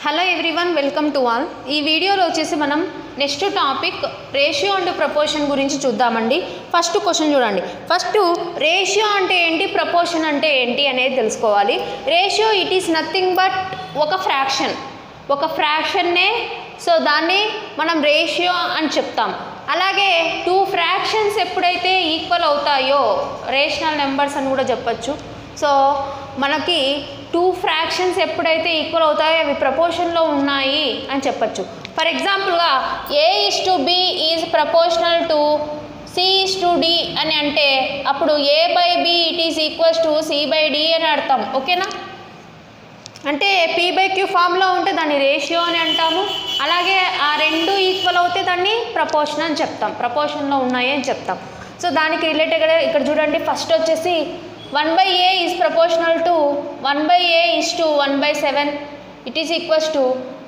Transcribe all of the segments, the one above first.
Hello everyone, welcome to all. ఈ వీడియోలో వచ్చేసి మనం next topic ratio and proportion గురించి చూద్దామండి. ఫస్ట్ క్వశ్చన్ చూడండి. ఫస్ట్ రేషియో అంటే ఏంటి, ప్రపోర్షన్ అంటే ఏంటి అనేది తెలుసుకోవాలి. Ratio it is nothing but ఒక ఫ్రాక్షన్నే, సో దాన్ని మనం రేషియో అని చెప్తాం. అలాగే టూ ఫ్రాక్షన్స్ ఎప్పుడైతే ఈక్వల్ అవుతాయో రేషనల్ నెంబర్స్ అని కూడా చెప్పచ్చు. సో మనకి టూ ఫ్రాక్షన్స్ ఎప్పుడైతే ఈక్వల్ అవుతాయో అవి ప్రపోర్షన్లో ఉన్నాయి అని చెప్పచ్చు. ఫర్ ఎగ్జాంపుల్గా A:B is proportional to C:D అని అంటే అప్పుడు A/B it is equals to C/D అని అర్థం. ఓకేనా? అంటే P/Q ఫామ్లో ఉంటే దాన్ని రేషియో అని అంటాము. అలాగే ఆ రెండు ఈక్వల్ అవుతే దాన్ని ప్రపోర్షన్ అని చెప్తాం, ప్రపోర్షన్లో ఉన్నాయి అని చెప్తాం. సో దానికి రిలేటెడ్గా ఇక్కడ చూడండి. ఫస్ట్ వచ్చేసి 1/A is proportional to 1/A is to 1/7. It is equals to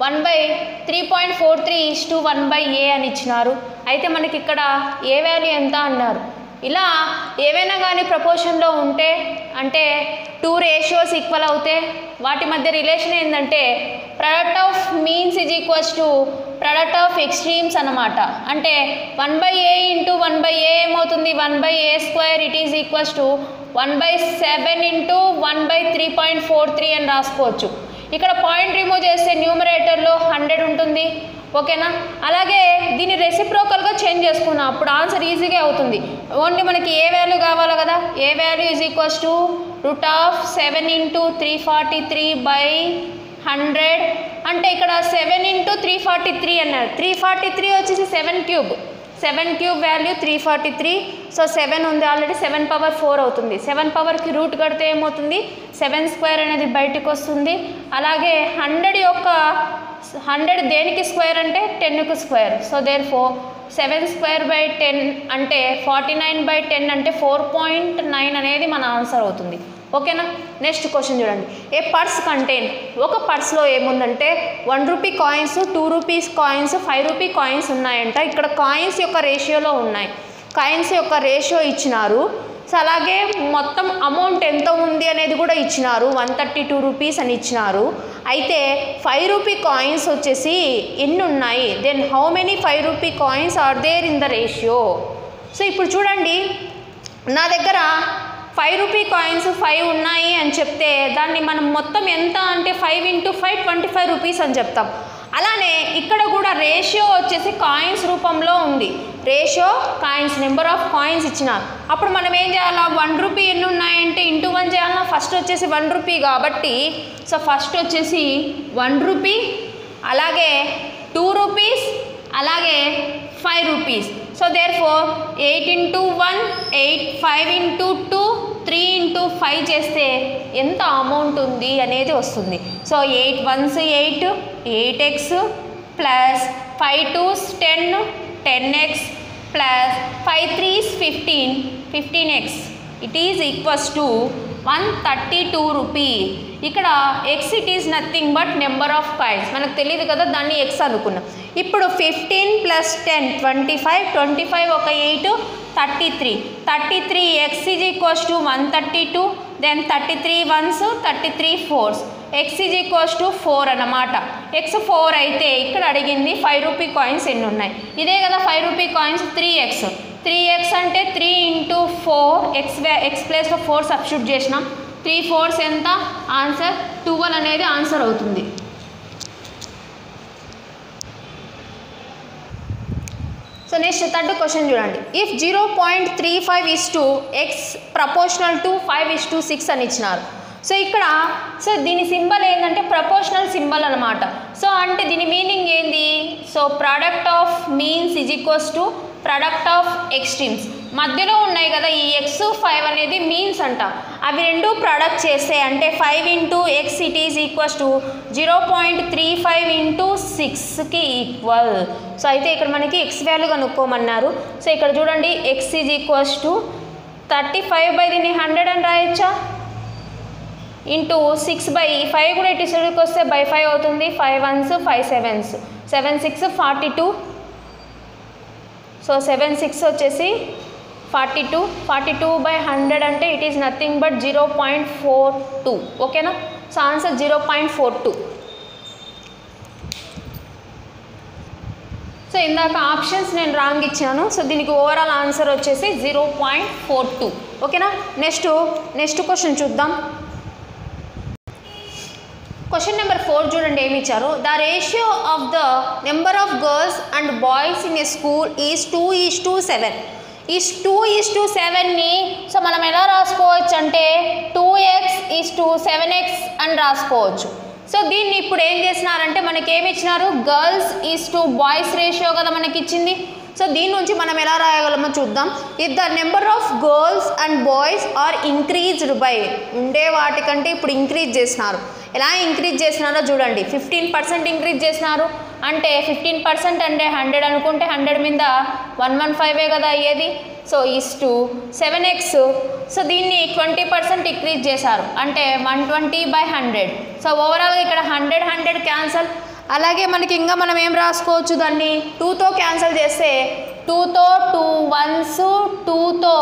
1/3.43 is to 1/A అని ఇచ్చినారు. అయితే మనకి ఇక్కడ ఏ వాల్యూ ఎంత అన్నారు. ఇలా ఏవైనా కానీ ప్రపోర్షన్లో ఉంటే అంటే టూ రేషియోస్ ఈక్వల్ అవుతే వాటి మధ్య రిలేషన్ ఏంటంటే product of means is equals to product of extremes అన్నమాట. అంటే 1/A ఇంటూ 1/A ఏమవుతుంది, 1/A² it is equals to 1/7 into 1/3.43 అని రాసుకోవచ్చు. ఇక్కడ పాయింట్ రిమూవ్ చేస్తే న్యూమరేటర్లో 100 ఉంటుంది. ఓకేనా? అలాగే దీన్ని రెసిప్రోకల్గా చేంజ్ చేసుకున్నాం, అప్పుడు ఆన్సర్ ఈజీగా అవుతుంది. ఓన్లీ మనకి ఏ వాల్యూ కావాలి కదా, A value is equals to √7 into 343/100. అంటే ఇక్కడ 7 ఇంటూ 343 అన్నారు. 343 వచ్చేసి 7³ వాల్యూ 343. సో 7 ఉంది ఆల్రెడీ, 7 పవర్ 4 అవుతుంది. 7 పవర్కి రూట్ కడితే ఏమవుతుంది, 7² అనేది బయటకు వస్తుంది. అలాగే 100 దేనికి స్క్వేర్ అంటే 10కు స్క్వేర్. సో దేర్ఫోర్ 7²/10 అంటే 49/10 అంటే 4.9 అనేది మన ఆన్సర్ అవుతుంది. ఓకేనా? నెక్స్ట్ క్వశ్చన్ చూడండి. ఏ పర్స్ కంటైన్, ఒక పర్స్లో ఏముందంటే 1 rupee coins, 2 rupees coins, 5 rupee coins ఉన్నాయంట. ఇక్కడ కాయిన్స్ యొక్క రేషియోలో ఉన్నాయి, కాయిన్స్ యొక్క రేషియో ఇచ్చినారు. సో అలాగే మొత్తం అమౌంట్ ఎంత ఉంది అనేది కూడా ఇచ్చినారు, 132 రూపీస్ అని ఇచ్చినారు. అయితే 5 రూపీ కాయిన్స్ వచ్చేసి ఎన్ని ఉన్నాయి, then how many 5 rupee coins are there in the ratio. So ఇప్పుడు చూడండి, నా దగ్గర 5 రూపీ కాయిన్స్ 5 ఉన్నాయి అని చెప్తే దాన్ని మనం మొత్తం ఎంత అంటే 5 × 5 25 రూపీస్ అని చెప్తాం. అలానే ఇక్కడ కూడా రేషియో వచ్చేసి కాయిన్స్ రూపంలో ఉంది. Ratio coins, number of coins ఇచ్చినారు. అప్పుడు మనం ఏం చేయాలా, 1 రూపీ ఎన్ని ఉన్నాయంటే ఇంటూ 1 చేయాలా. ఫస్ట్ వచ్చేసి 1 రూపీ కాబట్టి సో ఫస్ట్ వచ్చేసి 1 రూపీ, అలాగే 2 రూపీస్, అలాగే 5 రూపీస్. సో దేర్ఫోర్ 8 × 1 8, 5 × 2 3 × 5 చేస్తే ఎంత అమౌంట్ ఉంది అనేది వస్తుంది. So 8 1s 8, 8x plus 5 2s 10, 10x plus 5 3s 15, 15x it is equals to 132 rupee. ఇక్కడ X it is nothing but number of coins, మనకు తెలియదు కదా, దాన్ని ఎక్స్ అనుకున్నాం. ఇప్పుడు 15 + 10 25, 25 ఒక 8 33, 33 x is equals to 132, then 33 1s 33 4s, x is equals to 4 అన్నమాట. x 4 అయితే ఇక్కడ అడిగింది 5 రూపీ కాయిన్స్ ఎన్ని ఉన్నాయి. ఇదే కదా 5 రూపీ కాయిన్స్, 3x అంటే 3 × 4, x ప్లేస్లో 4 సబ్స్టిట్యూట్ చేసినాం. 3 4s ఎంత ఆన్సర్ 12 అనేది ఆన్సర్ అవుతుంది. సో నెక్స్ట్ థర్డ్ క్వశ్చన్ చూడండి. If 0.35 is to x proportional to 5 is to 6 అని ఇచ్చినారు. సో ఇక్కడ దీని సింబల్ ఏంటంటే ప్రపోర్షనల్ సింబల్ అనమాట. సో అంటే దీని మీనింగ్ ఏంది, so product of means is equals to product of extremes. మధ్యలో ఉన్నాయి కదా ఈ x 5 అనేది మీన్స్ అంట, అవి రెండు ప్రొడక్ట్ చేస్తే అంటే 5 × x it is equals to 0.35 × 6కి ఈక్వల్. సో అయితే ఇక్కడ మనకి x వాల్యూ కనుక్కోమన్నారు. సో ఇక్కడ చూడండి x ఈజ్ ఈక్వల్స్ టు 35 దీన్ని 100 అని రాయొచ్చా, ఇంటూ 6/5 కూడా ఇటు సైడ్కి వస్తే /5 అవుతుంది. 5 1s 5 7s, 7 6 42. సో 7 6 వచ్చేసి 42, 42/100 అంటే ఇట్ ఈస్ నథింగ్ బట్ 0.42. ఓకేనా? So answer 0.42. సో ఇందాక ఆప్షన్స్ నేను రాంగ్ ఇచ్చాను. సో దీనికి ఓవరాల్ ఆన్సర్ వచ్చేసి 0.42. ఓకేనా. నెక్స్ట్ క్వశ్చన్ చూద్దాం. క్వశ్చన్ నెంబర్ 4 చూడండి ఏమి ఇచ్చారు. The ratio of the number of girls and boys in a school is 2:7. ఈ 2:7ని సో మనం ఎలా రాసుకోవచ్చు అంటే 2x:7x అని రాసుకోవచ్చు. సో దీన్ని ఇప్పుడు ఏం చేసినారంటే మనకి ఏమి ఇచ్చినారు, girls is to boys ratio కదా మనకి ఇచ్చింది. సో దీని నుంచి మనం ఎలా రాయగలమో చూద్దాం. If the number of girls and boys are increased by, ఉండే వాటికంటే ఇప్పుడు ఇంక్రీజ్ చేసినారు. ఎలా ఇంక్రీజ్ చేసినారో చూడండి. 15% ఇంక్రీజ్ చేసినారు అంటే 15% అంటే 100 అనుకుంటే 100 మీద 115 కదా అయ్యేది. So is to 7x. So దీన్ని 20% ఇంక్రీజ్ చేశారు అంటే 120/100. సో ఓవరాల్గా ఇక్కడ 100 క్యాన్సల్. అలాగే మనకి ఇంకా మనం ఏం రాసుకోవచ్చు, దాన్ని 2తో క్యాన్సల్ చేస్తే 2తో 2 1s, 2తో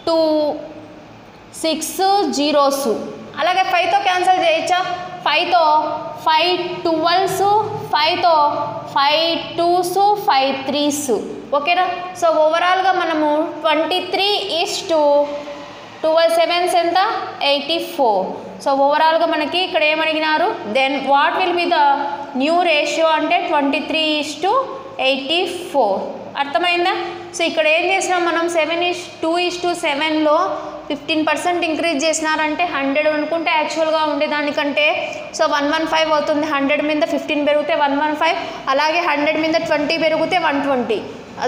2 6 zeros. అలాగే 5తో క్యాన్సల్ చేయొచ్చా, 5తో 5 12s, 5తో 5 2s, 5 3s. ఓకేనా. సో ఓవరాల్గా మనము 23:12 7s ఎంత 84. సో ఓవరాల్గా మనకి ఇక్కడ ఏమడిగినారు, then what will be the new ratio అంటే 23:84. అర్థమైందా. సో ఇక్కడ ఏం చేసినాం మనం, 2:7లో 15% ఇంక్రీజ్ చేసినారంటే 100 అనుకుంటే యాక్చువల్గా ఉండేదానికంటే సో 115 అవుతుంది. 100 మీద 15 పెరిగితే 115, అలాగే 100 మీద 20 పెరిగితే 120.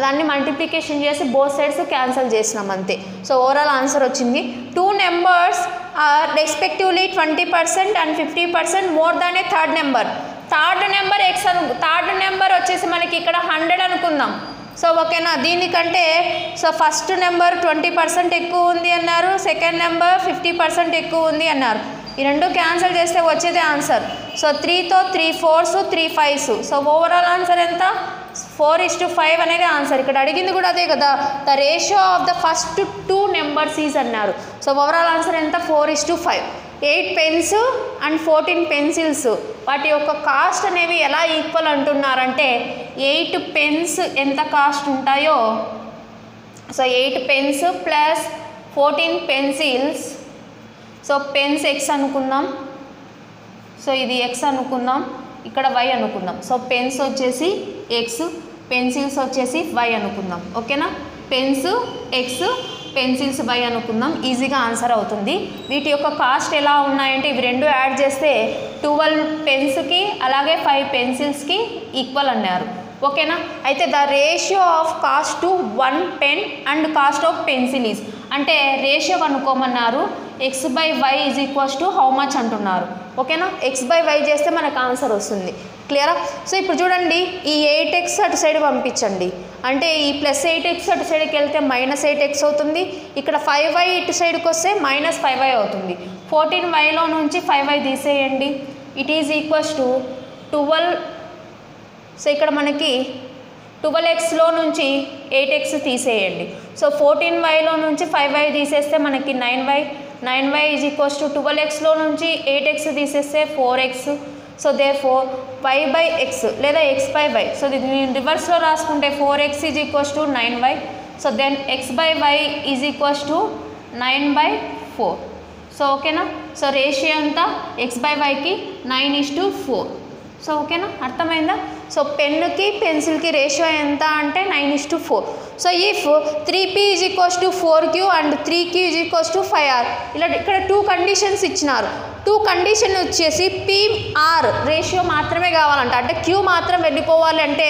దాన్ని మల్టిప్లికేషన్ చేసి బోత్ సైడ్స్ క్యాన్సిల్ చేసినాం అంతే. సో ఓవరాల్ ఆన్సర్ వచ్చింది. 2 numbers are respectively 20% and 50% more than a third number. Third number x third number వచ్చేసి మనకి ఇక్కడ 100 అనుకుందాం. సో ఓకేనా. దీనికంటే సో ఫస్ట్ నెంబర్ 20% ఎక్కువ ఉంది అన్నారు, సెకండ్ నెంబర్ 50% ఎక్కువ ఉంది అన్నారు. ఈ రెండు క్యాన్సిల్ చేస్తే వచ్చేదే ఆన్సర్. సో 3తో 3 4s, 3 5s. So overall answer ఎంత, 4:5 అనేది ఆన్సర్. ఇక్కడ అడిగింది కూడా అదే కదా, the ratio of the first 2 numbers is అన్నారు. సో ఓవరాల్ ఆన్సర్ ఎంత, 4:5. 8 పెన్స్ అండ్ 14 పెన్సిల్స్ వాటి యొక్క కాస్ట్ అనేవి ఎలా ఈక్వల్ అంటున్నారంటే 8 పెన్స్ ఎంత కాస్ట్ ఉంటాయో, so 8 pens plus 14 pencils. So pens x అనుకుందాం, సో ఇది x అనుకుందాం, ఇక్కడ y అనుకుందాం. సో పెన్స్ వచ్చేసి x, పెన్సిల్స్ వచ్చేసి y అనుకుందాం. ఓకేనా. పెన్స్ x, పెన్సిల్స్ y అనుకుందాం. ఈజీగా ఆన్సర్ అవుతుంది. వీటి యొక్క కాస్ట్ ఎలా ఉన్నాయంటే ఇవి రెండు యాడ్ చేస్తే 12 పెన్స్కి అలాగే 5 పెన్సిల్స్కి ఈక్వల్ అన్నారు. ఓకేనా. అయితే the ratio of cost to 1 pen and cost of pencil is అంటే రేషియో కనుక్కోమన్నారు. x/y is equals to how much అంటున్నారు. ఓకేనా. x/y చేస్తే మనకు ఆన్సర్ వస్తుంది. క్లియరా. సో ఇప్పుడు చూడండి, ఈ 8x అటు సైడ్ పంపించండి అంటే ఈ +8x అటు సైడ్కి వెళ్తే -8x అవుతుంది. ఇక్కడ 5y ఇటు సైడ్కి వస్తే -5y అవుతుంది. 14yలో నుంచి 5y తీసేయండి. It is equals to 12. So ఇక్కడ మనకి 12xలో నుంచి 8x తీసేయండి. సో 14yలో నుంచి 5y తీసేస్తే మనకి 9y. 9y is equals to 12xలో నుంచి 8x తీసేస్తే 4x. సో దేర్ఫోర్ y/x లేదా x/y. సో దీన్ని రివర్స్లో రాసుకుంటే 4x is equals to 9y. So then x/y is equals to 9/4. So ఓకేనా. సో రేషియో అంతా x/yకి 9:4. సో ఓకేనా, అర్థమైందా. సో పెన్నుకి పెన్సిల్కి రేషియో ఎంత అంటే 9:4. So if 3p is equals to 4q and 3q is equals to 5r. ఇలా ఇక్కడ 2 కండిషన్స్ ఇచ్చినారు. 2 కండిషన్ వచ్చేసి pr రేషియో మాత్రమే కావాలంట, అంటే q మాత్రం వెళ్ళిపోవాలి అంటే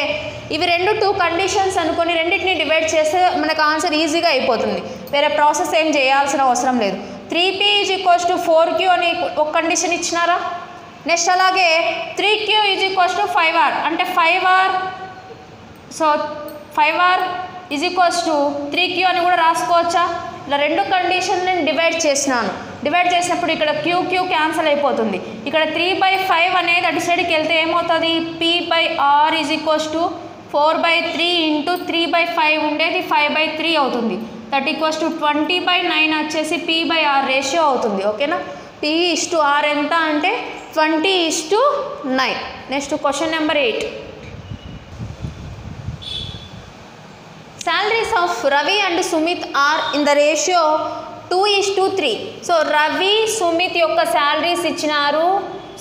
ఇవి 2 కండిషన్స్ అనుకొని రెండింటిని డివైడ్ చేస్తే మనకు ఆన్సర్ ఈజీగా అయిపోతుంది. వేరే ప్రాసెస్ ఏం చేయాల్సిన అవసరం లేదు. 3p is equals to 4q అని ఒక కండిషన్ ఇచ్చినారా. నెక్స్ట్ అలాగే 3q is equals to 5r అంటే 5r. So 5r is equals to 3q అని కూడా రాసుకోవచ్చా. ఇలా 2 కండిషన్ని డివైడ్ చేసినాను. డివైడ్ చేసినప్పుడు ఇక్కడ q క్యాన్సిల్ అయిపోతుంది. ఇక్కడ 3/5 అనేది అటు సైడ్కి వెళ్తే ఏమవుతుంది, p/r is equals to 4/3 into 3/5 ఉండేది 5/3 అవుతుంది. దట్ ఈక్వల్స్ టు 20/9 వచ్చేసి p/r రేషియో అవుతుంది. ఓకేనా. p/r ఎంత అంటే 20:9. Next question number 8. salaries of Ravi and Sumit are in the ratio 2:3. So Ravi Sumit యొక్క శాలరీస్ ఇచ్చినారు.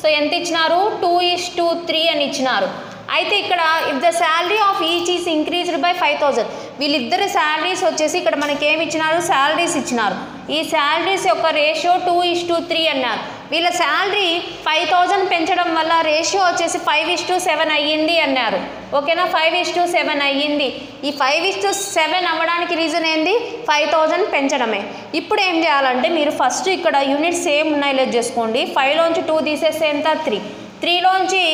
సో ఎంత ఇచ్చినారు? 2:3 అని ఇచ్చినారు. అయితే ఇక్కడ if the salary of each is increased by 5,000, వీళ్ళిద్దరు శాలరీస్ వచ్చేసి ఇక్కడ మనకి ఏమి ఇచ్చినారు? శాలరీస్ ఇచ్చినారు. ఈ శాలరీస్ యొక్క రేషియో 2:3 అన్నారు. వీళ్ళ శాలరీ 5,000 పెంచడం వల్ల రేషియో వచ్చేసి 5:7 అయ్యింది అన్నారు. ఓకేనా? 5:7 అయ్యింది. ఈ 5:7 అవ్వడానికి రీజన్ ఏంది? 5,000 పెంచడమే. ఇప్పుడు ఏం చేయాలంటే మీరు ఫస్ట్ ఇక్కడ యూనిట్స్ సేమ్ ఉన్నాయి లేదు చేసుకోండి. 5లోంచి 2 తీసేస్తే ఎంత? 3. 3లోంచి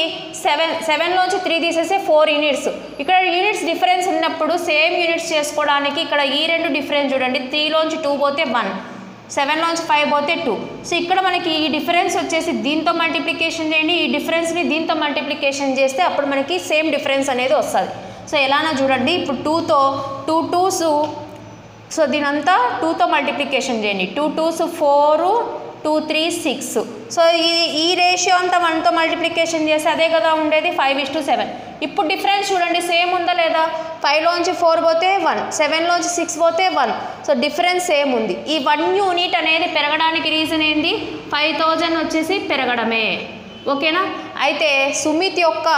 7లోంచి 3 తీసేస్తే 4 యూనిట్స్. ఇక్కడ యూనిట్స్ డిఫరెన్స్ ఉన్నప్పుడు సేమ్ యూనిట్స్ చేసుకోవడానికి ఇక్కడ ఈ రెండు డిఫరెన్స్ చూడండి. 3లోంచి 2 పోతే 1, 7లోంచి 5 పోతే 2. సో ఇక్కడ మనకి ఈ డిఫరెన్స్ వచ్చేసి దీంతో మల్టిప్లికేషన్ చేయండి, ఈ డిఫరెన్స్ని దీంతో మల్టిప్లికేషన్ చేస్తే అప్పుడు మనకి సేమ్ డిఫరెన్స్ అనేది వస్తుంది. సో ఎలానో చూడండి. ఇప్పుడు 2తో 2 2s, సో దీనంతా 2తో మల్టిప్లికేషన్ చేయండి. 2 2s 4, 2 3 6. సో ఈ రేషియో అంతా 1తో మల్టిప్లికేషన్ చేస్తే అదే కదా ఉండేది 5:7. ఇప్పుడు డిఫరెన్స్ చూడండి సేమ్ ఉందా లేదా? 5లోంచి 4 పోతే 1, 7లోంచి 6 పోతే 1. సో డిఫరెన్స్ సేమ్ ఉంది. ఈ 1 యూనిట్ అనేది పెరగడానికి రీజన్ ఏంది? 5,000 వచ్చేసి పెరగడమే. ఓకేనా? అయితే సుమిత్ యొక్క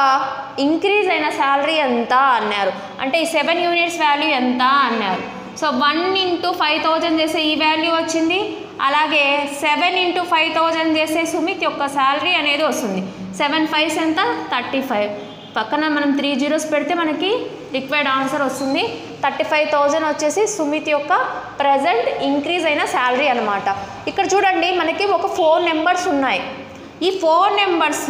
ఇంక్రీజ్ అయిన శాలరీ ఎంత అన్నారు. అంటే ఈ 7 యూనిట్స్ వాల్యూ ఎంత అన్నారు. సో 1 × 5,000 చేసే ఈ వాల్యూ వచ్చింది. అలాగే 7 × 5,000 చేసే సుమిత్ యొక్క శాలరీ అనేది వస్తుంది. 7 5s ఎంత? 35. పక్కన మనం 3 zeros పెడితే మనకి రిక్వైర్డ్ ఆన్సర్ వస్తుంది. 35,000 వచ్చేసి సుమిత్ యొక్క ప్రజెంట్ ఇంక్రీజ్ అయిన శాలరీ అనమాట. ఇక్కడ చూడండి మనకి ఒక 4 నెంబర్స్ ఉన్నాయి. ఈ 4 నెంబర్స్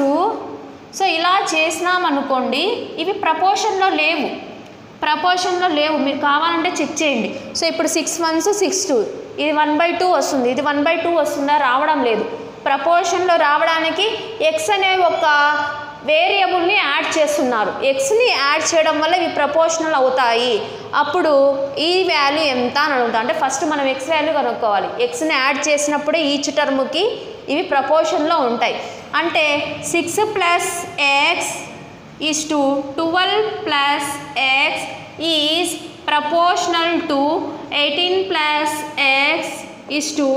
సో ఇలా చేసినామనుకోండి, ఇవి ప్రపోర్షన్లో లేవు. మీరు కావాలంటే చెక్ చేయండి. సో ఇప్పుడు 6 1s 6 2, ఇది 1/2 వస్తుంది, ఇది 1/2 వస్తుందా? రావడం లేదు. ప్రపోర్షన్లో రావడానికి ఎక్స్ అనే ఒక వేరియబుల్ని యాడ్ చేస్తున్నారు. ఎక్స్ని యాడ్ చేయడం వల్ల ఇవి ప్రపోర్షనల్ అవుతాయి. అప్పుడు ఈ వాల్యూ ఎంత అని అడుగుతాం. అంటే ఫస్ట్ మనం ఎక్స్ వాల్యూ కనుక్కోవాలి. ఎక్స్ని యాడ్ చేసినప్పుడే ఈచ్ టర్మ్కి ఇవి ప్రపోర్షన్లో ఉంటాయి. అంటే 6 + x is to 12 + x is proportional to 18 + x is to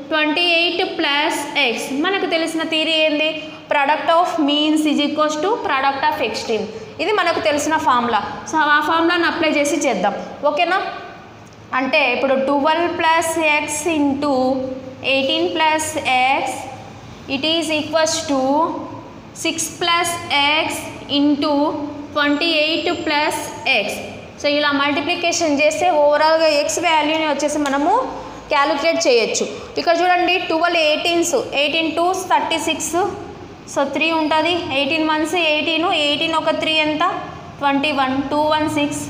28 + x. మనకు తెలిసిన థియరీ ఏంది? Product of means is equals to product of extreme. ఇది మనకు తెలిసిన ఫార్ములా. సో ఆ ఫార్ములాని అప్లై చేసి చేద్దాం. ఓకేనా? అంటే ఇప్పుడు 12 + x × 18 + x it is equals to 6 + x × 28 + x. So ఇలా మల్టిప్లికేషన్ చేస్తే ఓవరాల్గా ఎక్స్ వాల్యూని వచ్చేసి మనము క్యాలిక్యులేట్ చేయొచ్చు. ఇక్కడ చూడండి 12 18s, 18 2s 36. సో 3 ఉంటుంది. 18 1s 18, 18 ఒక 3 ఎంత? 21, 2 1 6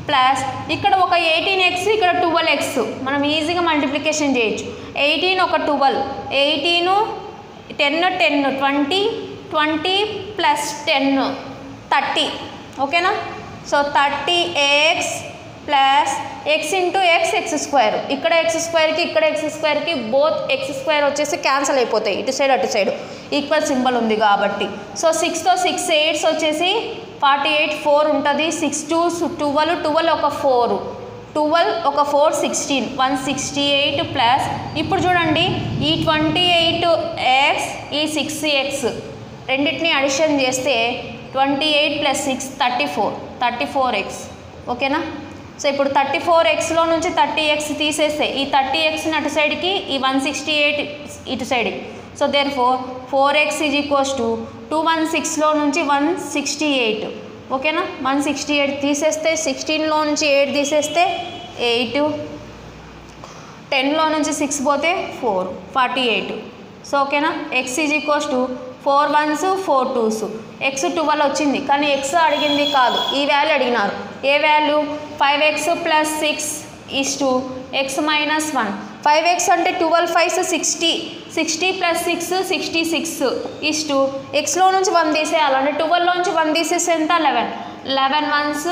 ప్లస్ ఇక్కడ ఒక 18x, ఇక్కడ 12x. మనం ఈజీగా మల్టిప్లికేషన్ చేయొచ్చు. 18 ఒక 12, 18 10 10 20, 20 + 10 30. ఓకేనా? So 30x plus x × x² ఇక్కడ x²కి ఇక్కడ x²కి బోత్ x² వచ్చేసి క్యాన్సిల్ అయిపోతాయి. ఇటు సైడ్ అటు సైడ్ ఈక్వల్ సింబల్ ఉంది కాబట్టి. సో 6తో 6 8s వచ్చేసి 48, 4 ఉంటుంది. 6 2s 12, 12 ఒక 4, 12 ఒక 4 16, 168 ప్లస్ ఇప్పుడు చూడండి ఈ 28x ఈ 6x రెండింటిని అడిషన్ చేస్తే 28 + 6 34, 34x. ఓకేనా? సో ఇప్పుడు 34xలో నుంచి 30x తీసేస్తే ఈ 30xని అటు సైడ్కి, ఈ 168 ఇటు సైడ్కి. So therefore 4x is equals to 216లో నుంచి 168. ఓకేనా? 168 తీసేస్తే 16లో నుంచి 8 తీసేస్తే 8, 10లో నుంచి 6 పోతే 4, 48. సో ఓకేనా? x is equals to 4 1s 4 2s. x 12 వచ్చింది కానీ x అడిగింది కాదు, ఈ వాల్యూ అడిగినారు. ఏ value? 5x + 6 is to x - 1. 5x అంటే 12 5s 60, 60 + 6 66 is to xలో నుంచి 1 తీసేయాలి. అంటే 12లోంచి 1 తీసేస్తే ఎంత? 11, 11 1s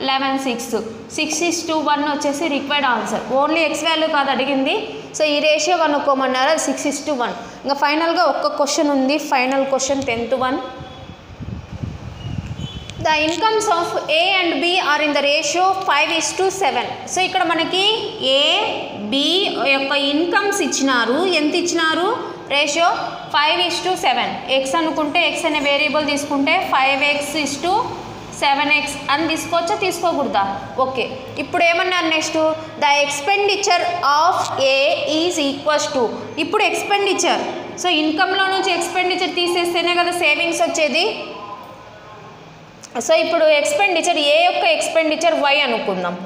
11 6, 6:1 వచ్చేసి required answer. Only x value కాదు అడిగింది. సో ఈ రేషియో కనుక్కోమన్నారు, అది 6:1. ఇంకా ఫైనల్గా ఒక్క క్వశ్చన్ ఉంది, final question 10th one. The incomes of A and B are in the ratio 5:7. So ఇక్కడ మనకి ఏ బి యొక్క ఇన్కమ్స్ ఇచ్చినారు. ఎంత ఇచ్చినారు? రేషియో 5:7. ఎక్స్ అనుకుంటే ఎక్స్ అనే వేరియబుల్ తీసుకుంటే 5x:7x అని తీసుకోవచ్చా, తీసుకోకూడదా? ఓకే, ఇప్పుడు ఏమన్నారు next? The expenditure of A is equals to, ఇప్పుడు ఎక్స్పెండిచర్, సో ఇన్కమ్లో నుంచి ఎక్స్పెండిచర్ తీసేస్తేనే కదా సేవింగ్స్ వచ్చేది. సో ఇప్పుడు ఎక్స్పెండిచర్ ఏ యొక్క ఎక్స్పెండిచర్ వై అనుకుందాం.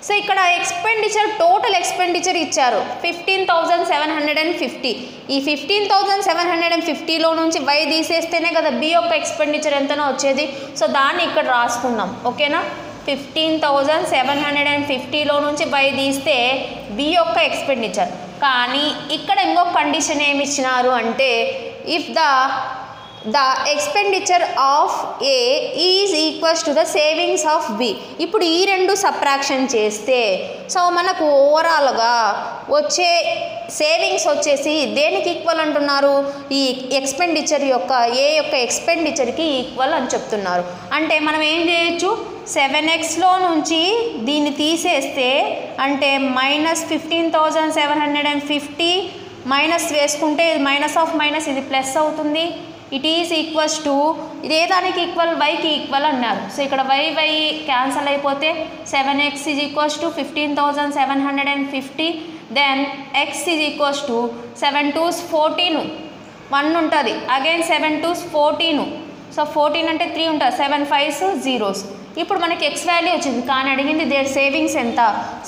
సో ఇక్కడ ఎక్స్పెండిచర్ టోటల్ ఎక్స్పెండిచర్ ఇచ్చారు 15,750. ఈ 15,750లో నుంచి వై తీసేస్తేనే కదా బి యొక్క ఎక్స్పెండిచర్ ఎంతనో వచ్చేది. సో దాన్ని ఇక్కడ రాసుకుందాం, ఓకేనా? 15,750లో నుంచి వై తీస్తే బి యొక్క ఎక్స్పెండిచర్. కానీ ఇక్కడ ఇంకొక కండిషన్ ఏమి ఇచ్చినారు అంటే if the expenditure of A is equals to the savings of B. ఇప్పుడు ఈ రెండు సబ్ట్రాక్షన్ చేస్తే సో మనకు ఓవరాల్గా వచ్చే సేవింగ్స్ వచ్చేసి దేనికి ఈక్వల్ అంటున్నారు? ఈ ఎక్స్పెండిచర్ యొక్క ఏ యొక్క ఎక్స్పెండిచర్కి ఈక్వల్ అని చెప్తున్నారు. అంటే మనం ఏం చేయొచ్చు? 7xలో నుంచి దీన్ని తీసేస్తే అంటే -15,750 మైనస్ వేసుకుంటే ఇది మైనస్ ఆఫ్ మైనస్ ఇది ప్లస్ అవుతుంది. ఇట్ ఈజ్ ఈక్వల్స్ టు ఇదే దానికి ఈక్వల్ వైకి ఈక్వల్ అన్నారు. సో ఇక్కడ వై క్యాన్సల్ అయిపోతే 7x is equals to 15,750. Then x is equals to 7 2s 14 1 ఉంటుంది. Again 7 2s 14. సో 14 అంటే 3 ఉంటుంది. 7 5s 0s. ఇప్పుడు మనకి ఎక్స్ వాల్యూ వచ్చింది. కానీ అడిగింది దేర్ సేవింగ్స్ ఎంత?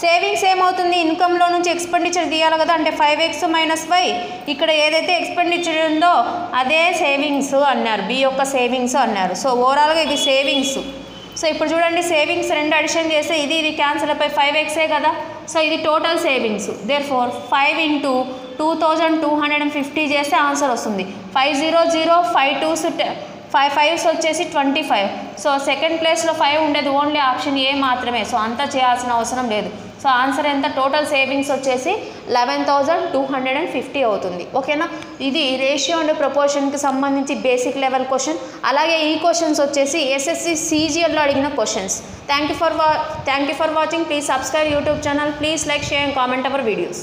సేవింగ్స్ ఏమవుతుంది? ఇన్కంలో నుంచి ఎక్స్పెండిచర్ తీయాలి కదా, అంటే 5x మైనస్ వై. ఇక్కడ ఏదైతే ఎక్స్పెండిచర్ ఉందో అదే సేవింగ్స్ అన్నారు, బి యొక్క సేవింగ్స్ అన్నారు. సో ఓవరాల్గా ఇది సేవింగ్స్. సో ఇప్పుడు చూడండి, సేవింగ్స్ రెండు అడిషన్ చేస్తే ఇది క్యాన్సిల్ అయిపోయి 5xే కదా. సో ఇది టోటల్ సేవింగ్స్. దేర్ ఫోర్ 5 × 2,250 చేస్తే ఆన్సర్ వస్తుంది 500. 5 2s 5 5s వచ్చేసి 25. సో సెకండ్ ప్లేస్లో 5 ఉండేది, ఓన్లీ ఆప్షన్ ఏ మాత్రమే. సో అంతా చేయాల్సిన అవసరం లేదు. సో ఆన్సర్ ఎంత? టోటల్ సేవింగ్స్ వచ్చేసి 11,250 అవుతుంది. ఓకేనా? ఇది రేషియో అండ్ ప్రపోర్షన్కి సంబంధించి బేసిక్ లెవెల్ క్వశ్చన్. అలాగే ఈ క్వశ్చన్స్ వచ్చేసి ఎస్ఎస్సి CGLలో అడిగిన questions. Thank you for watching. Please subscribe YouTube channel. Please like, share and comment our videos.